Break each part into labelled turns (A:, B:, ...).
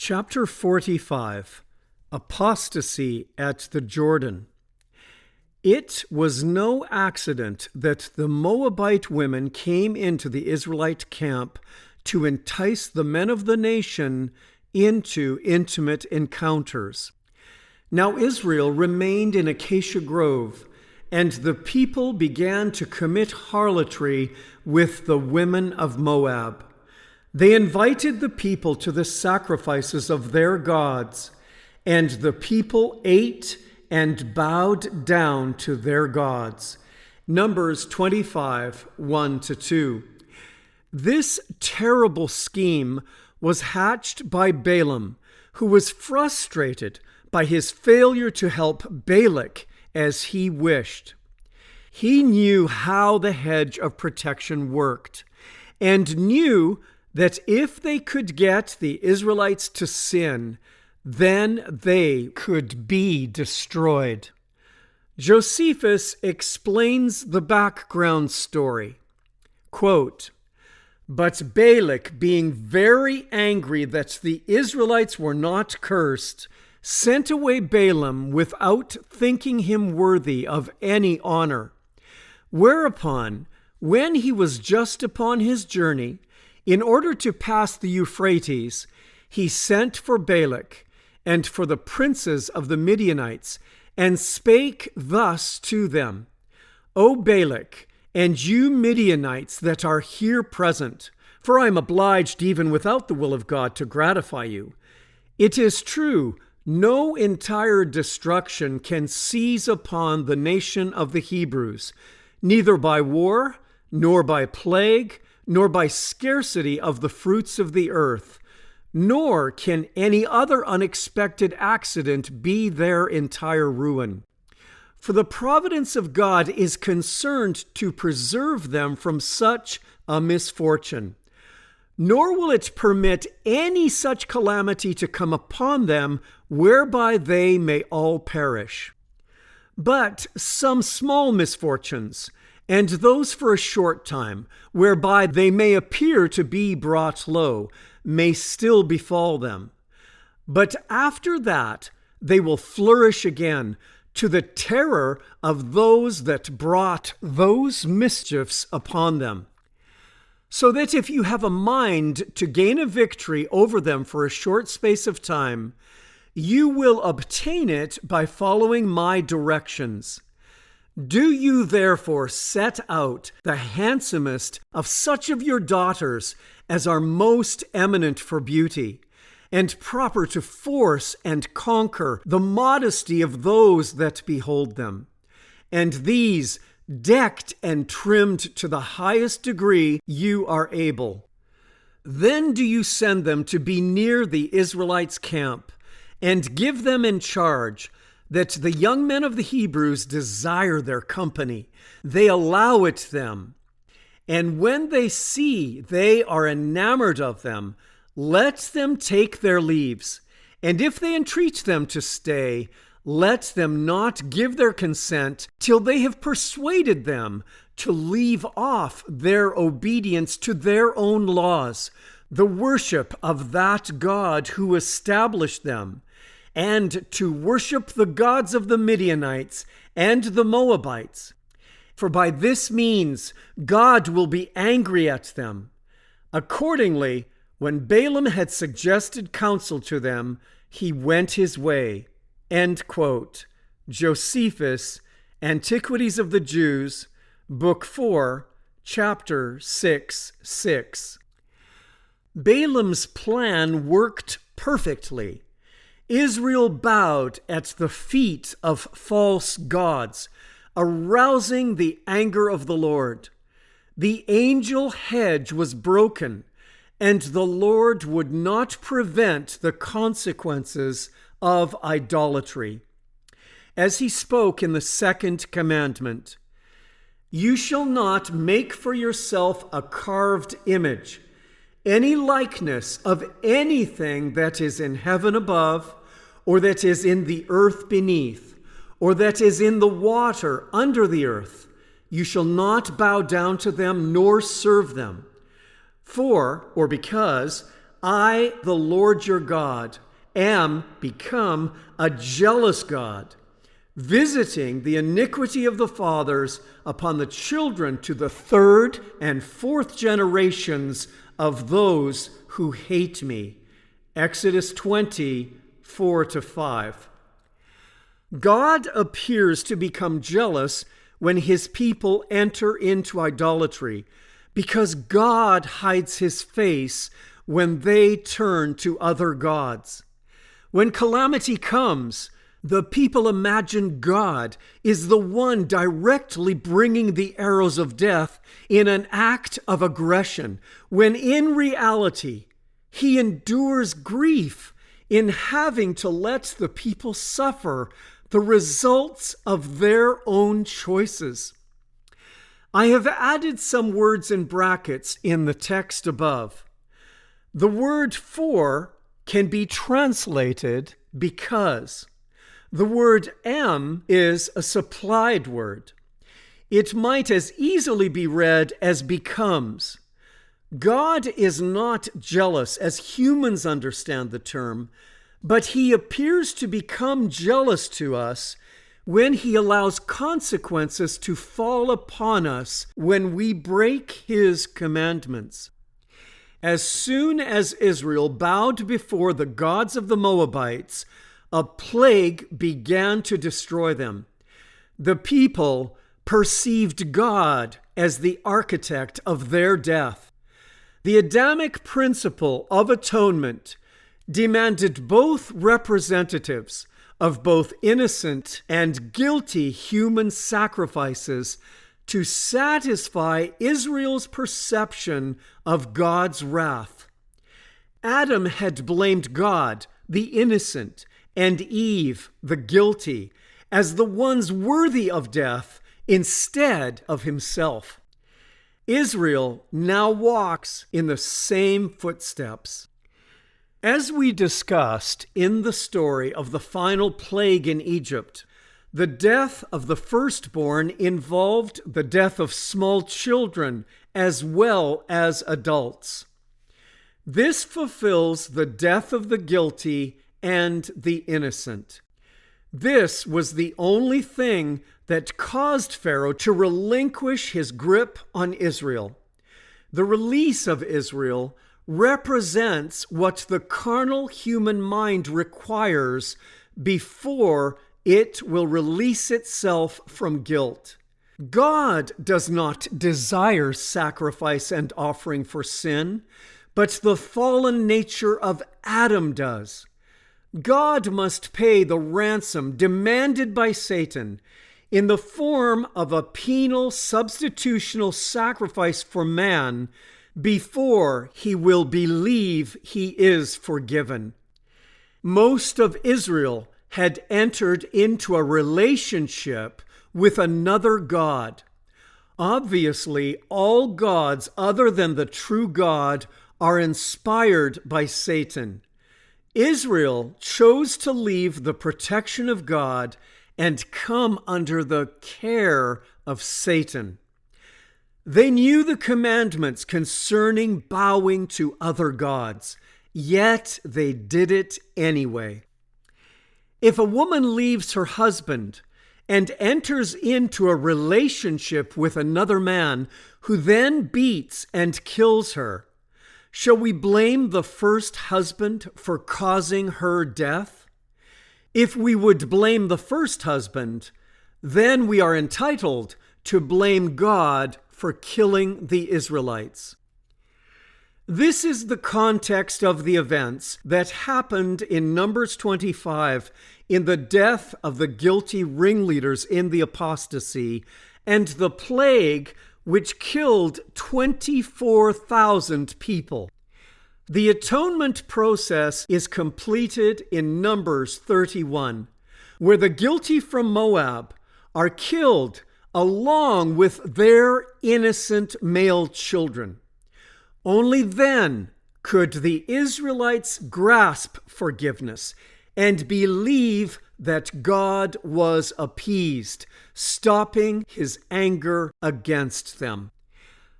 A: Chapter 45, Apostasy at the Jordan. It was no accident that the Moabite women came into the Israelite camp to entice the men of the nation into intimate encounters. Now Israel remained in Acacia Grove, and the people began to commit harlotry with the women of Moab. They invited the people to the sacrifices of their gods, and the people ate and bowed down to their gods. Numbers 25, 1-2. This terrible scheme was hatched by Balaam, who was frustrated by his failure to help Balak as he wished. He knew how the hedge of protection worked, and knew that if they could get the Israelites to sin, then they could be destroyed. Josephus explains the background story. Quote, "But Balak, being very angry that the Israelites were not cursed, sent away Balaam without thinking him worthy of any honor. Whereupon, when he was just upon his journey, in order to pass the Euphrates, he sent for Balak and for the princes of the Midianites, and spake thus to them, O Balak, and you Midianites that are here present, for I am obliged even without the will of God to gratify you. It is true, no entire destruction can seize upon the nation of the Hebrews, neither by war, nor by plague, nor by scarcity of the fruits of the earth, nor can any other unexpected accident be their entire ruin. For the providence of God is concerned to preserve them from such a misfortune, nor will it permit any such calamity to come upon them whereby they may all perish. But some small misfortunes, and those for a short time, whereby they may appear to be brought low, may still befall them. But after that they will flourish again, to the terror of those that brought those mischiefs upon them. So that if you have a mind to gain a victory over them for a short space of time, you will obtain it by following my directions. Do you therefore set out the handsomest of such of your daughters as are most eminent for beauty, and proper to force and conquer the modesty of those that behold them, and these decked and trimmed to the highest degree you are able. Then do you send them to be near the Israelites' camp, and give them in charge, that the young men of the Hebrews desire their company. They allow it them. And when they see they are enamored of them, let them take their leaves. And if they entreat them to stay, let them not give their consent till they have persuaded them to leave off their obedience to their own laws, the worship of that God who established them, and to worship the gods of the Midianites and the Moabites. For by this means God will be angry at them. Accordingly, when Balaam had suggested counsel to them, he went his way." End quote. Josephus, Antiquities of the Jews, Book 4, Chapter 6:6. Balaam's plan worked perfectly. Israel bowed at the feet of false gods, arousing the anger of the Lord. The angel hedge was broken, and the Lord would not prevent the consequences of idolatry. As he spoke in the second commandment, "You shall not make for yourself a carved image, any likeness of anything that is in heaven above, or that is in the earth beneath, or that is in the water under the earth. You shall not bow down to them nor serve them. For, or because, I, the Lord your God, am become a jealous God, visiting the iniquity of the fathers upon the children to the third and fourth generations of those who hate me. Exodus 20, 4-5. God appears to become jealous when his people enter into idolatry, because God hides his face when they turn to other gods. When calamity comes, the people imagine God is the one directly bringing the arrows of death in an act of aggression, when in reality, he endures grief in having to let the people suffer the results of their own choices. I have added some words in brackets in the text above. The word for can be translated because. The word am is a supplied word. It might as easily be read as becomes. God is not jealous as humans understand the term, but he appears to become jealous to us when he allows consequences to fall upon us when we break his commandments. As soon as Israel bowed before the gods of the Moabites, a plague began to destroy them. The people perceived God as the architect of their death. The Adamic principle of atonement demanded both representatives of both innocent and guilty human sacrifices to satisfy Israel's perception of God's wrath. Adam had blamed God, the innocent, and Eve, the guilty, as the ones worthy of death instead of himself. Israel now walks in the same footsteps. As we discussed in the story of the final plague in Egypt, the death of the firstborn involved the death of small children as well as adults. This fulfills the death of the guilty and the innocent. This was the only thing that caused Pharaoh to relinquish his grip on Israel. The release of Israel represents what the carnal human mind requires before it will release itself from guilt. God does not desire sacrifice and offering for sin, but the fallen nature of Adam does. God must pay the ransom demanded by Satan in the form of a penal substitutional sacrifice for man before he will believe he is forgiven. Most of Israel had entered into a relationship with another God. Obviously, all gods other than the true God are inspired by Satan. Israel chose to leave the protection of God and come under the care of Satan. They knew the commandments concerning bowing to other gods, yet they did it anyway. If a woman leaves her husband and enters into a relationship with another man who then beats and kills her, shall we blame the first husband for causing her death? If we would blame the first husband, then we are entitled to blame God for killing the Israelites. This is the context of the events that happened in Numbers 25 in the death of the guilty ringleaders in the apostasy and the plague which killed 24,000 people. The atonement process is completed in Numbers 31, where the guilty from Moab are killed along with their innocent male children. Only then could the Israelites grasp forgiveness and believe that God was appeased, stopping his anger against them.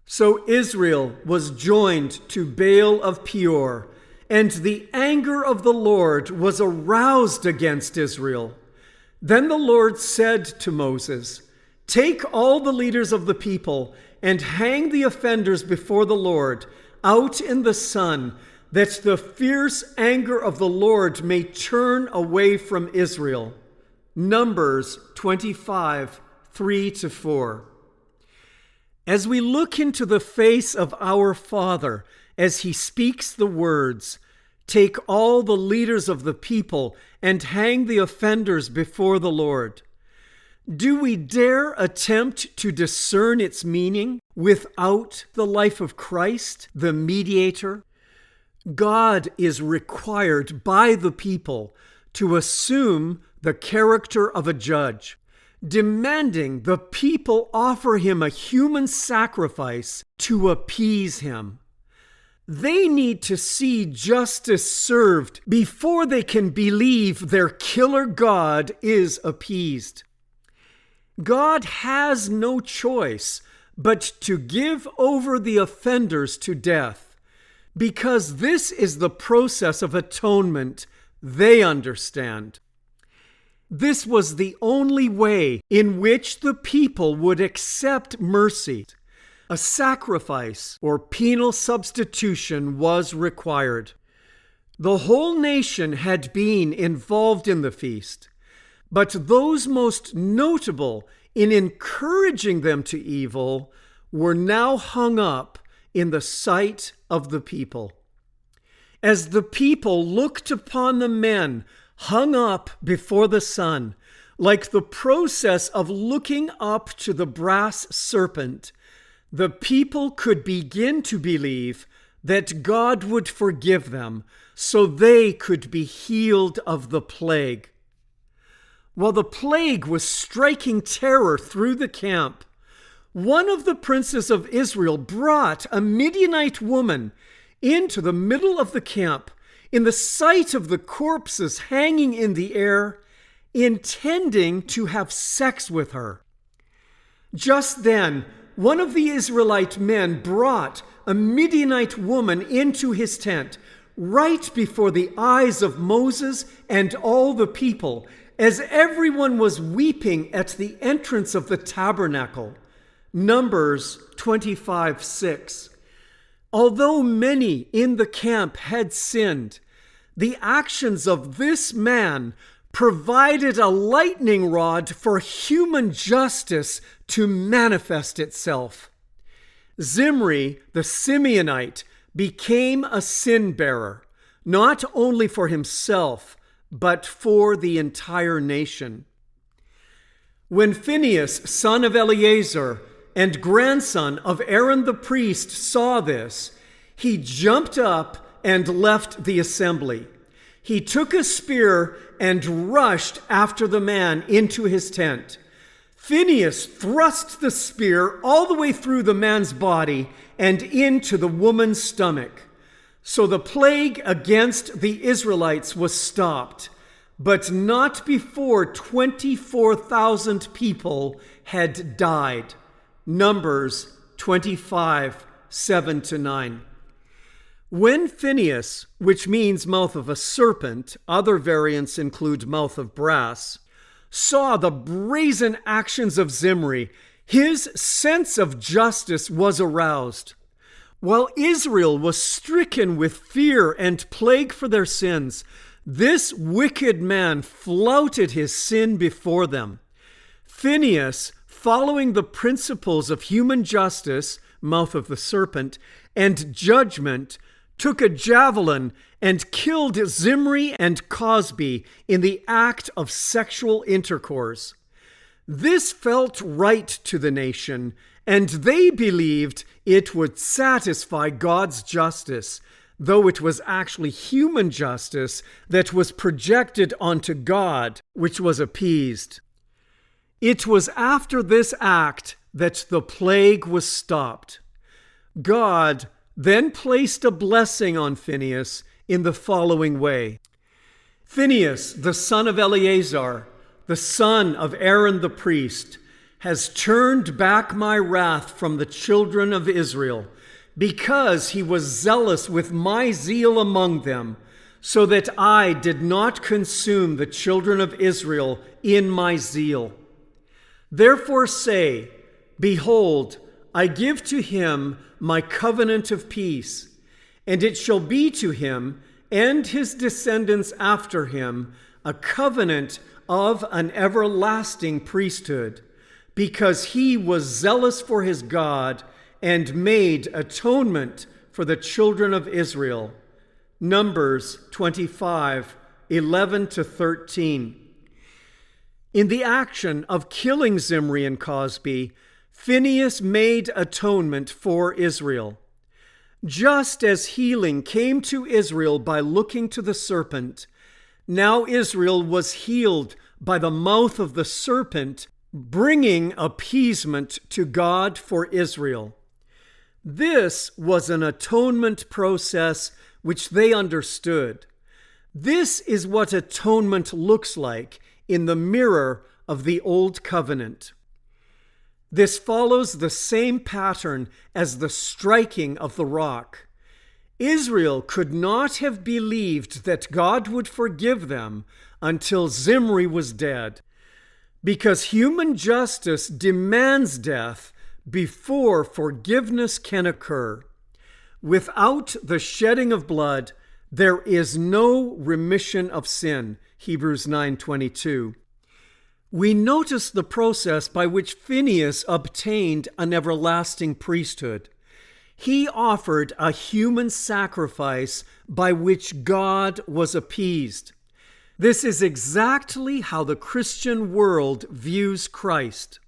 A: So Israel was joined to Baal of Peor and the anger of the Lord was aroused against Israel. Then the Lord said to Moses, "Take all the leaders of the people and hang the offenders before the Lord out in the sun, that the fierce anger of the Lord may turn away from Israel." Numbers 25, 3-4. As we look into the face of our Father as he speaks the words, "Take all the leaders of the people and hang the offenders before the Lord," do we dare attempt to discern its meaning without the life of Christ, the mediator? God is required by the people to assume the character of a judge, demanding the people offer him a human sacrifice to appease him. They need to see justice served before they can believe their killer God is appeased. God has no choice but to give over the offenders to death, because this is the process of atonement they understand. This was the only way in which the people would accept mercy. A sacrifice or penal substitution was required. The whole nation had been involved in the feast, but those most notable in encouraging them to evil were now hung up in the sight of the people. As the people looked upon the men hung up before the sun, like the process of looking up to the brass serpent, the people could begin to believe that God would forgive them so they could be healed of the plague. While the plague was striking terror through the camp, one of the princes of Israel brought a Midianite woman into the middle of the camp in the sight of the corpses hanging in the air, intending to have sex with her. Just then, one of the Israelite men brought a Midianite woman into his tent, right before the eyes of Moses and all the people, as everyone was weeping at the entrance of the tabernacle. Numbers 25:6. Although many in the camp had sinned, the actions of this man provided a lightning rod for human justice to manifest itself. Zimri, the Simeonite, became a sin bearer, not only for himself, but for the entire nation. When Phinehas, son of Eleazar, and grandson of Aaron the priest, saw this, he jumped up and left the assembly. He took a spear and rushed after the man into his tent. Phinehas thrust the spear all the way through the man's body and into the woman's stomach. So the plague against the Israelites was stopped, but not before 24,000 people had died. Numbers 25, 7-9. When Phinehas, which means mouth of a serpent, other variants include mouth of brass, saw the brazen actions of Zimri, his sense of justice was aroused. While Israel was stricken with fear and plague for their sins, this wicked man flouted his sin before them. Phinehas, following the principles of human justice, mouth of the serpent, and judgment, took a javelin and killed Zimri and Cosbi in the act of sexual intercourse. This felt right to the nation, and they believed it would satisfy God's justice, though it was actually human justice that was projected onto God, which was appeased. It was after this act that the plague was stopped. God then placed a blessing on Phinehas in the following way. Phinehas, the son of Eleazar, the son of Aaron the priest, has turned back my wrath from the children of Israel, because he was zealous with my zeal among them, so that I did not consume the children of Israel in my zeal. Therefore say, Behold, I give to him my covenant of peace, and it shall be to him and his descendants after him a covenant of an everlasting priesthood, because he was zealous for his God and made atonement for the children of Israel. Numbers 25:11-13. In the action of killing Zimri and Cosbi, Phinehas made atonement for Israel. Just as healing came to Israel by looking to the serpent, now Israel was healed by the mouth of the serpent, bringing appeasement to God for Israel. This was an atonement process which they understood. This is what atonement looks like in the mirror of the Old Covenant. This follows the same pattern as the striking of the rock. Israel could not have believed that God would forgive them until Zimri was dead, because human justice demands death before forgiveness can occur. Without the shedding of blood, there is no remission of sin. Hebrews 9:22. We notice the process by which Phinehas obtained an everlasting priesthood. He offered a human sacrifice by which God was appeased. This is exactly how the Christian world views Christ.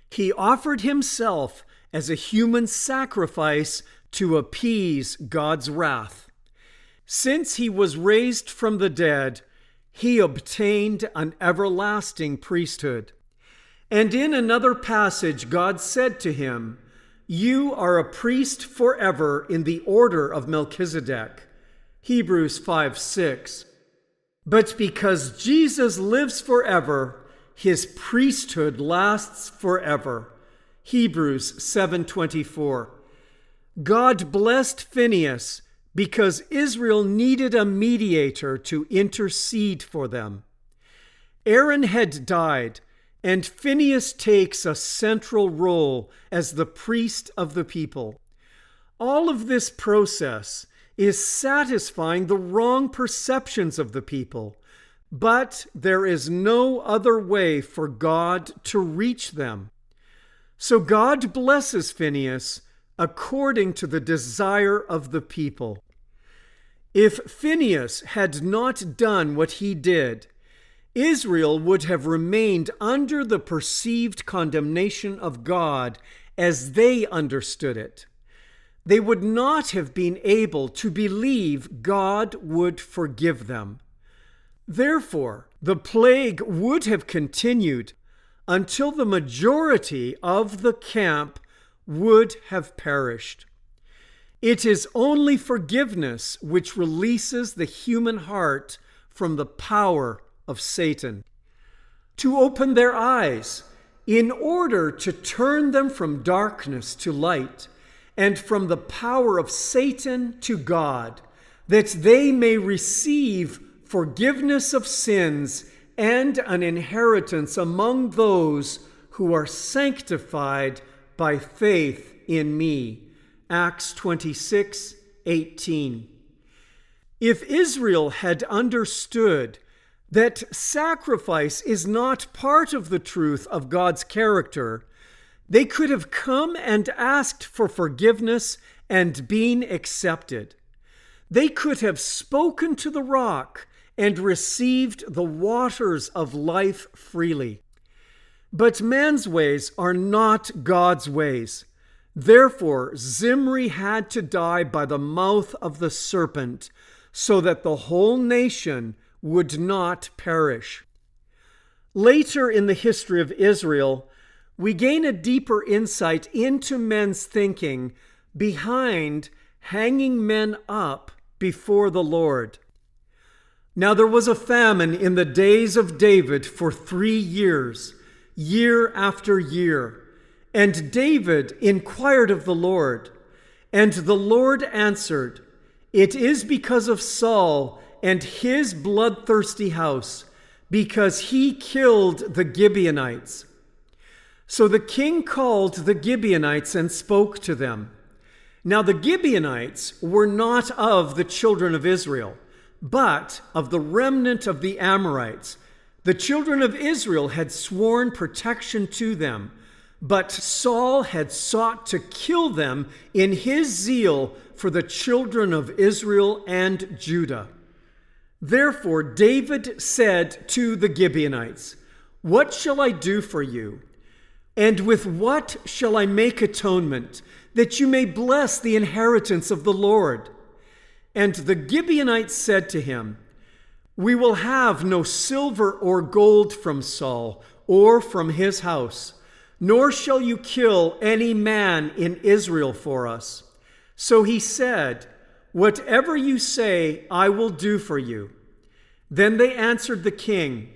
A: He offered himself as a human sacrifice to appease God's wrath. Since he was raised from the dead, he obtained an everlasting priesthood. And in another passage, God said to him, You are a priest forever in the order of Melchizedek. Hebrews 5:6. But because Jesus lives forever, his priesthood lasts forever. Hebrews 7:24. God blessed Phinehas because Israel needed a mediator to intercede for them. Aaron had died, and Phinehas takes a central role as the priest of the people. All of this process is satisfying the wrong perceptions of the people, but there is no other way for God to reach them. So God blesses Phinehas according to the desire of the people. If Phinehas had not done what he did, Israel would have remained under the perceived condemnation of God as they understood it. They would not have been able to believe God would forgive them. Therefore, the plague would have continued until the majority of the camp would have perished. It is only forgiveness which releases the human heart from the power of Satan. To open their eyes in order to turn them from darkness to light and from the power of Satan to God, that they may receive forgiveness of sins and an inheritance among those who are sanctified by faith in me. Acts 26:18. If Israel had understood that sacrifice is not part of the truth of God's character, they could have come and asked for forgiveness and been accepted. They could have spoken to the rock and received the waters of life freely. But man's ways are not God's ways. Therefore, Zimri had to die by the mouth of the serpent, so that the whole nation would not perish. Later in the history of Israel, we gain a deeper insight into men's thinking behind hanging men up before the Lord. Now there was a famine in the days of David for 3 years, year after year. And David inquired of the Lord, And the Lord answered, "It is because of Saul and his bloodthirsty house, because he killed the Gibeonites." So the king called the Gibeonites and spoke to them. Now the Gibeonites were not of the children of Israel, but of the remnant of the Amorites. The children of Israel had sworn protection to them, but Saul had sought to kill them in his zeal for the children of Israel and Judah. Therefore David said to the Gibeonites, "What shall I do for you? And with what shall I make atonement, that you may bless the inheritance of the Lord?" And the Gibeonites said to him, "We will have no silver or gold from Saul or from his house, nor shall you kill any man in Israel for us." So he said, "Whatever you say, I will do for you." Then they answered the king,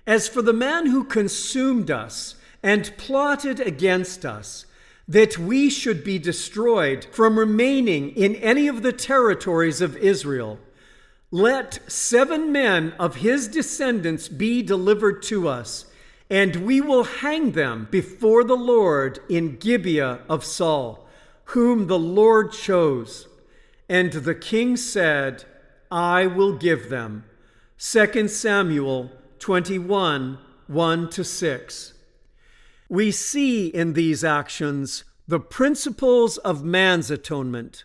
A: "As for the man who consumed us and plotted against us, that we should be destroyed from remaining in any of the territories of Israel, let 7 men of his descendants be delivered to us, and we will hang them before the Lord in Gibeah of Saul, whom the Lord chose." And the king said, "I will give them." 2 Samuel 21, 1-6. We see in these actions the principles of man's atonement.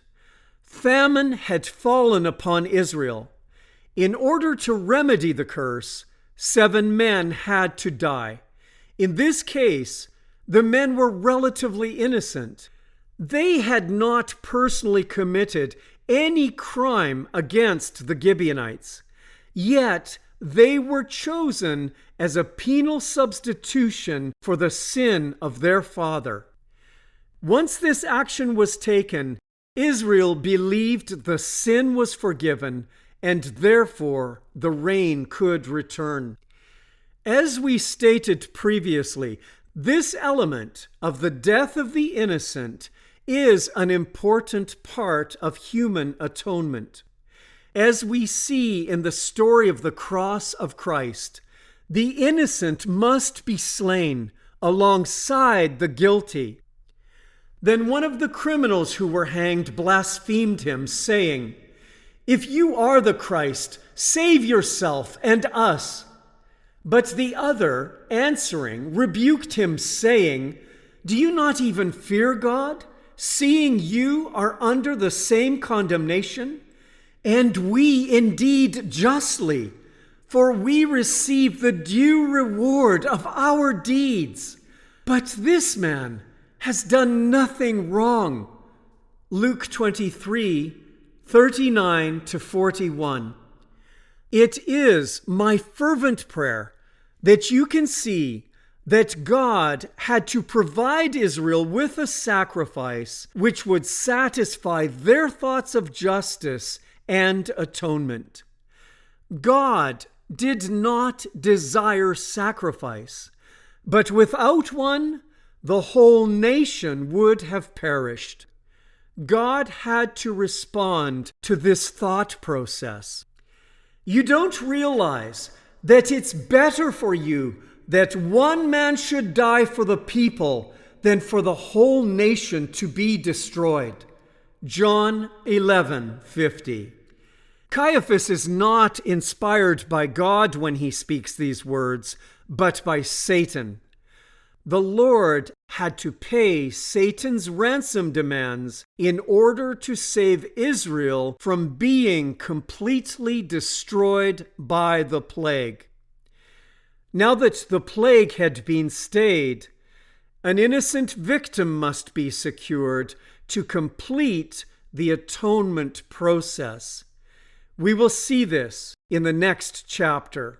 A: Famine had fallen upon Israel. In order to remedy the curse, 7 men had to die. In this case, the men were relatively innocent. They had not personally committed any crime against the Gibeonites, yet they were chosen as a penal substitution for the sin of their father. Once this action was taken, Israel believed the sin was forgiven, and therefore the rain could return. As we stated previously, this element of the death of the innocent is an important part of human atonement. As we see in the story of the cross of Christ, the innocent must be slain alongside the guilty. Then one of the criminals who were hanged blasphemed him, saying, "If you are the Christ, save yourself and us." But the other, answering, rebuked him, saying, "Do you not even fear God, seeing you are under the same condemnation? And we indeed justly, for we receive the due reward of our deeds. But this man has done nothing wrong." Luke 23, 39-41. It is my fervent prayer that you can see that God had to provide Israel with a sacrifice which would satisfy their thoughts of justice and atonement. God did not desire sacrifice, but without one, the whole nation would have perished. God had to respond to this thought process. You don't realize that it's better for you that one man should die for the people than for the whole nation to be destroyed. John 11:50. Caiaphas is not inspired by God when he speaks these words, but by Satan. The Lord had to pay Satan's ransom demands in order to save Israel from being completely destroyed by the plague. Now that the plague had been stayed, an innocent victim must be secured to complete the atonement process. We will see this in the next chapter.